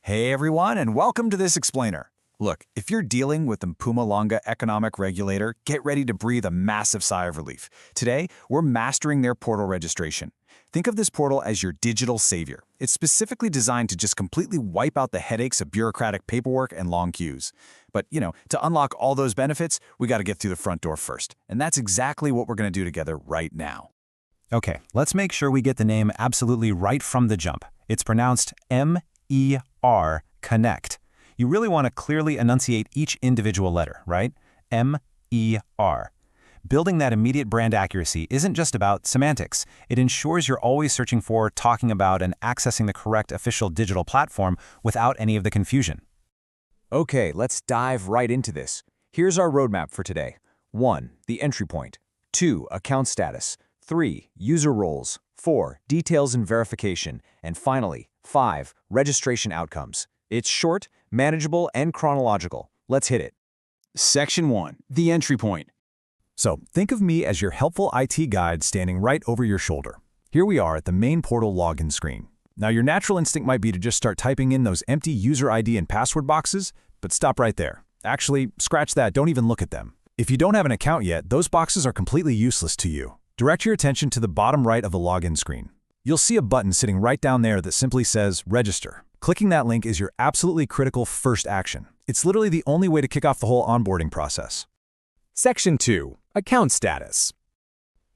Hey everyone, and welcome to this explainer. Look, if you're dealing with the Mpumalanga economic regulator, get ready to breathe a massive sigh of relief. Today, we're mastering their portal registration. Think of this portal as your digital savior. It's specifically designed to just completely wipe out the headaches of bureaucratic paperwork and long queues. But, to unlock all those benefits, we got to get through the front door first. And that's exactly what we're going to do together right now. Okay, let's make sure we get the name absolutely right from the jump. It's pronounced M-E-R, Connect. You really want to clearly enunciate each individual letter, right? M-E-R. Building that immediate brand accuracy isn't just about semantics. It ensures you're always searching for, talking about, and accessing the correct official digital platform without any of the confusion. Okay, let's dive right into this. Here's our roadmap for today. 1. The entry point. 2. Account status. 3. User roles. 4. Details and verification. And finally, 5. Registration outcomes. It's short, manageable, and chronological. Let's hit it. Section 1. The entry point. So, think of me as your helpful IT guide standing right over your shoulder. Here we are at the main portal login screen. Now, your natural instinct might be to just start typing in those empty user ID and password boxes, but stop right there. Actually, scratch that, don't even look at them. If you don't have an account yet, those boxes are completely useless to you. Direct your attention to the bottom right of the login screen. You'll see a button sitting right down there that simply says Register. Clicking that link is your absolutely critical first action. It's literally the only way to kick off the whole onboarding process. Section 2. Account status.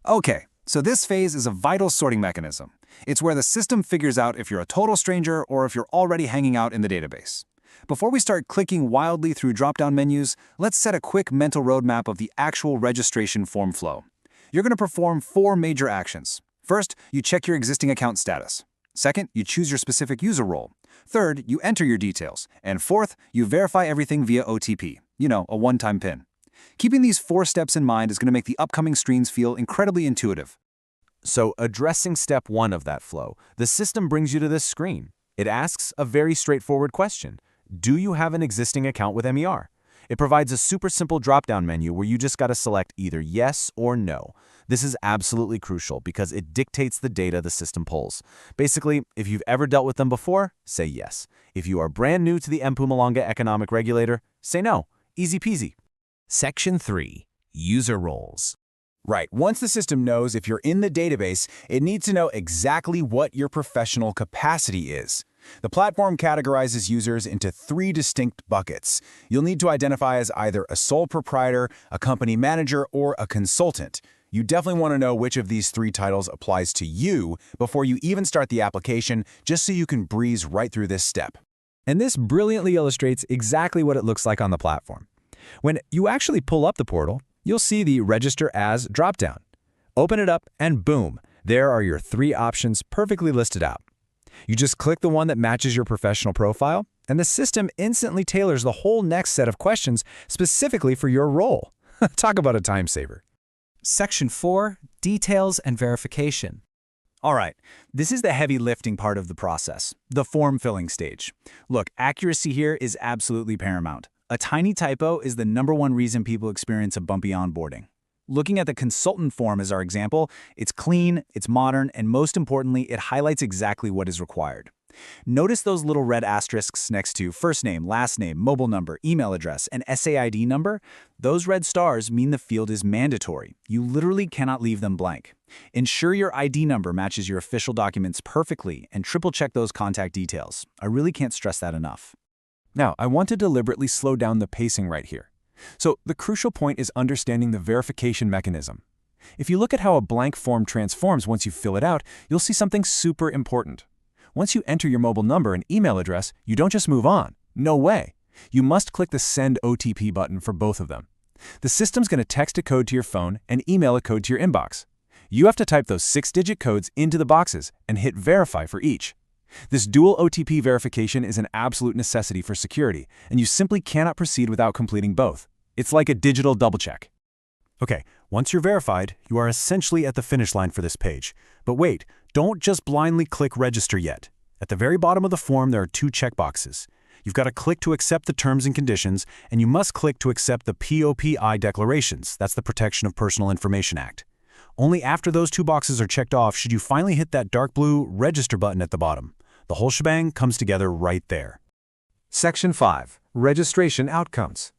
Okay, so this phase is a vital sorting mechanism. It's where the system figures out if you're a total stranger or if you're already hanging out in the database. Before we start clicking wildly through drop-down menus, let's set a quick mental roadmap of the actual registration form flow. You're going to perform 4 major actions. First, you check your existing account status. Second, you choose your specific user role. Third, you enter your details. And fourth, you verify everything via OTP, a one-time PIN. Keeping these 4 steps in mind is going to make the upcoming screens feel incredibly intuitive. So, addressing step 1 of that flow, the system brings you to this screen. It asks a very straightforward question. Do you have an existing account with MER? It provides a super simple drop-down menu where you just got to select either yes or no. This is absolutely crucial because it dictates the data the system pulls. Basically, if you've ever dealt with them before, say yes. If you are brand new to the Mpumalanga economic regulator, say no. Easy peasy. Section 3. User roles. Right, once the system knows if you're in the database, it needs to know exactly what your professional capacity is. The platform categorizes users into 3 distinct buckets. You'll need to identify as either a sole proprietor, a company manager, or a consultant. You definitely want to know which of these 3 titles applies to you before you even start the application, just so you can breeze right through this step. And this brilliantly illustrates exactly what it looks like on the platform. When you actually pull up the portal, you'll see the Register As dropdown. Open it up and boom, there are your 3 options perfectly listed out. You just click the one that matches your professional profile, and the system instantly tailors the whole next set of questions specifically for your role. Talk about a time saver. Section 4. Details and verification. All right, this is the heavy lifting part of the process, the form filling stage. Look, accuracy here is absolutely paramount. A tiny typo is the #1 reason people experience a bumpy onboarding. Looking at the consultant form as our example, it's clean, it's modern, and most importantly, it highlights exactly what is required. Notice those little red asterisks next to first name, last name, mobile number, email address, and SAID number? Those red stars mean the field is mandatory. You literally cannot leave them blank. Ensure your ID number matches your official documents perfectly and triple-check those contact details. I really can't stress that enough. Now, I want to deliberately slow down the pacing right here. So, the crucial point is understanding the verification mechanism. If you look at how a blank form transforms once you fill it out, you'll see something super important. Once you enter your mobile number and email address, you don't just move on. No way. You must click the Send OTP button for both of them. The system's going to text a code to your phone and email a code to your inbox. You have to type those 6-digit codes into the boxes and hit Verify for each. This dual OTP verification is an absolute necessity for security, and you simply cannot proceed without completing both. It's like a digital double-check. Okay, once you're verified, you are essentially at the finish line for this page. But wait, don't just blindly click Register yet. At the very bottom of the form, there are 2 checkboxes. You've got to click to accept the terms and conditions, and you must click to accept the POPI declarations. That's the Protection of Personal Information Act. Only after those 2 boxes are checked off should you finally hit that dark blue Register button at the bottom. The whole shebang comes together right there. Section 5. Registration Outcomes.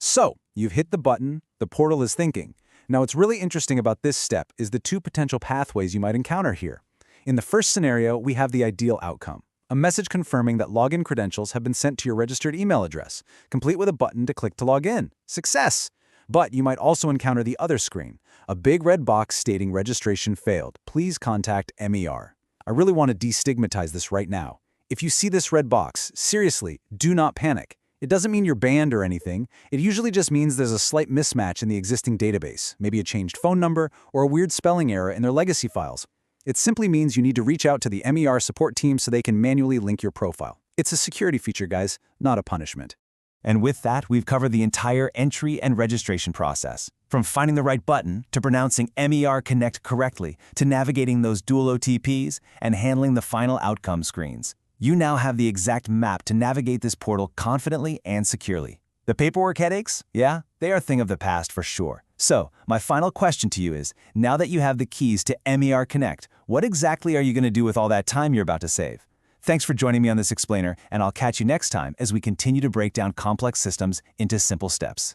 So, you've hit the button, the portal is thinking. Now, what's really interesting about this step is the two potential pathways you might encounter here. In the first scenario, we have the ideal outcome, a message confirming that login credentials have been sent to your registered email address, complete with a button to click to log in. Success! But you might also encounter the other screen, a big red box stating registration failed. Please contact MER. I really want to destigmatize this right now. If you see this red box, seriously, do not panic. It doesn't mean you're banned or anything. It usually just means there's a slight mismatch in the existing database, maybe a changed phone number or a weird spelling error in their legacy files. It simply means you need to reach out to the MER support team so they can manually link your profile. It's a security feature, guys, not a punishment. And with that, we've covered the entire entry and registration process. From finding the right button, to pronouncing MER Connect correctly, to navigating those dual OTPs, and handling the final outcome screens. You now have the exact map to navigate this portal confidently and securely. The paperwork headaches? Yeah, they are a thing of the past for sure. So, my final question to you is, now that you have the keys to MER Connect, what exactly are you going to do with all that time you're about to save? Thanks for joining me on this explainer, and I'll catch you next time as we continue to break down complex systems into simple steps.